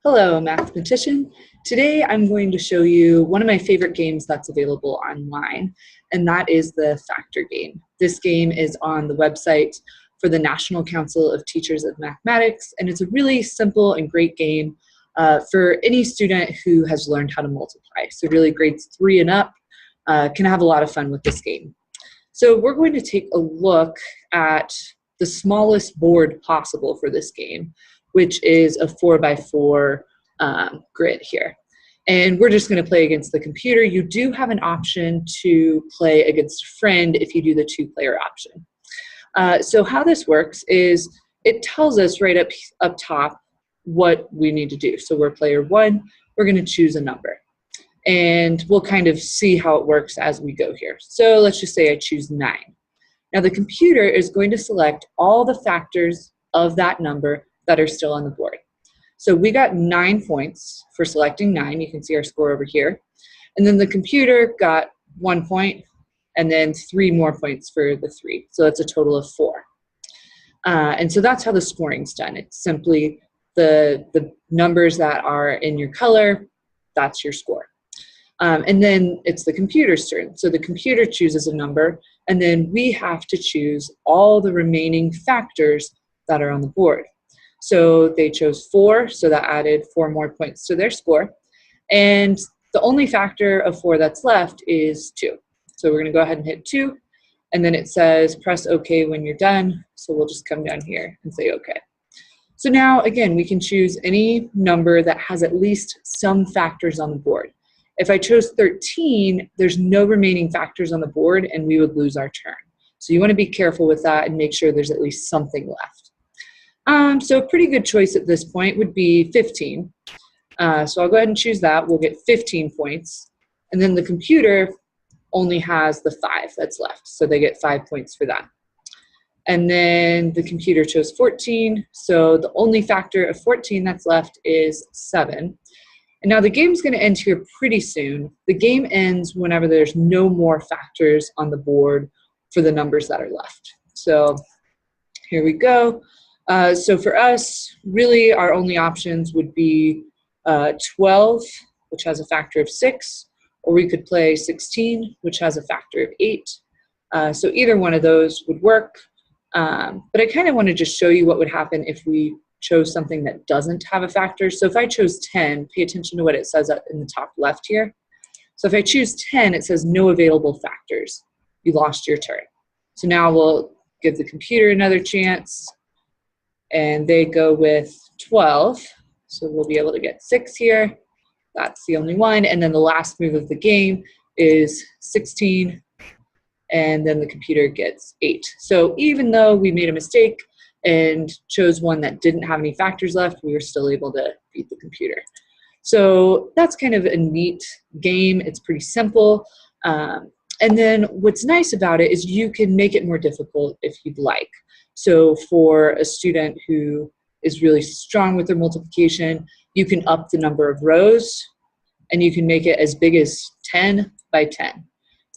Hello, mathematician. Today I'm going to show you one of my favorite games that's available online, and that is the factor game. This game is on the website for the National Council of Teachers of Mathematics, and it's a really simple and great game for any student who has learned how to multiply. So really grades 3 and up can have a lot of fun with this game. So we're going to take a look at the smallest board possible for this game, which is a 4x4 grid here. And we're just going to play against the computer. You do have an option to play against a friend if you do the 2-player option. So how this works is it tells us right up top what we need to do. So we're player 1, we're going to choose a number. And we'll kind of see how it works as we go here. So let's just say I choose 9. Now the computer is going to select all the factors of that number that are still on the board. So we got 9 points for selecting 9. You can see our score over here. And then the computer got 1 point and then 3 more points for the 3. So that's a total of 4. And so that's how the scoring's done. It's simply the numbers that are in your color, that's your score. And then it's the computer's turn. So the computer chooses a number, and then we have to choose all the remaining factors that are on the board. So they chose 4, so that added 4 more points to their score. And the only factor of 4 that's left is 2. So we're going to go ahead and hit 2, and then it says press OK when you're done. So we'll just come down here and say OK. So now, again, we can choose any number that has at least some factors on the board. If I chose 13, there's no remaining factors on the board, and we would lose our turn. So you want to be careful with that and make sure there's at least something left. So a pretty good choice at this point would be 15. So I'll go ahead and choose that. We'll get 15 points. And then the computer only has the 5 that's left. So they get 5 points for that. And then the computer chose 14. So the only factor of 14 that's left is 7. And now the game's going to end here pretty soon. The game ends whenever there's no more factors on the board for the numbers that are left. So here we go. So for us, really our only options would be 12, which has a factor of 6, or we could play 16, which has a factor of 8. So either one of those would work. But I kind of want to just show you what would happen if we chose something that doesn't have a factor. So if I chose 10, pay attention to what it says up in the top left here. So if I choose 10, it says no available factors. You lost your turn. So now we'll give the computer another chance, and they go with 12. So we'll be able to get 6 here. That's the only one. And then the last move of the game is 16, and then the computer gets 8. So even though we made a mistake and chose one that didn't have any factors left, we were still able to beat the computer. So that's kind of a neat game. It's pretty simple. And then what's nice about it is you can make it more difficult if you'd like. So for a student who is really strong with their multiplication, you can up the number of rows, and you can make it as big as 10 by 10.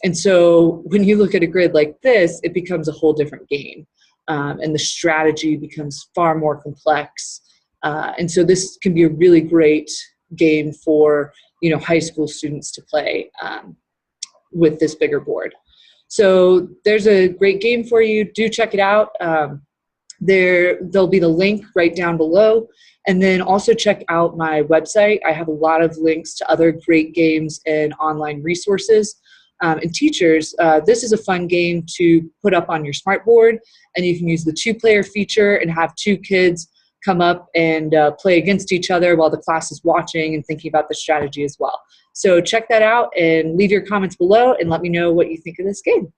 And so when you look at a grid like this, it becomes a whole different game. And the strategy becomes far more complex. And so this can be a really great game for high school students to play with this bigger board. So there's a great game for you. Do check it out. There'll be the link right down below. And then also check out my website. I have a lot of links to other great games and online resources. And teachers, this is a fun game to put up on your smartboard, and you can use the 2-player feature and have 2 kids come up and play against each other while the class is watching and thinking about the strategy as well. So check that out and leave your comments below and let me know what you think of this game.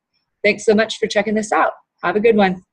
Thanks so much for checking this out. Have a good one.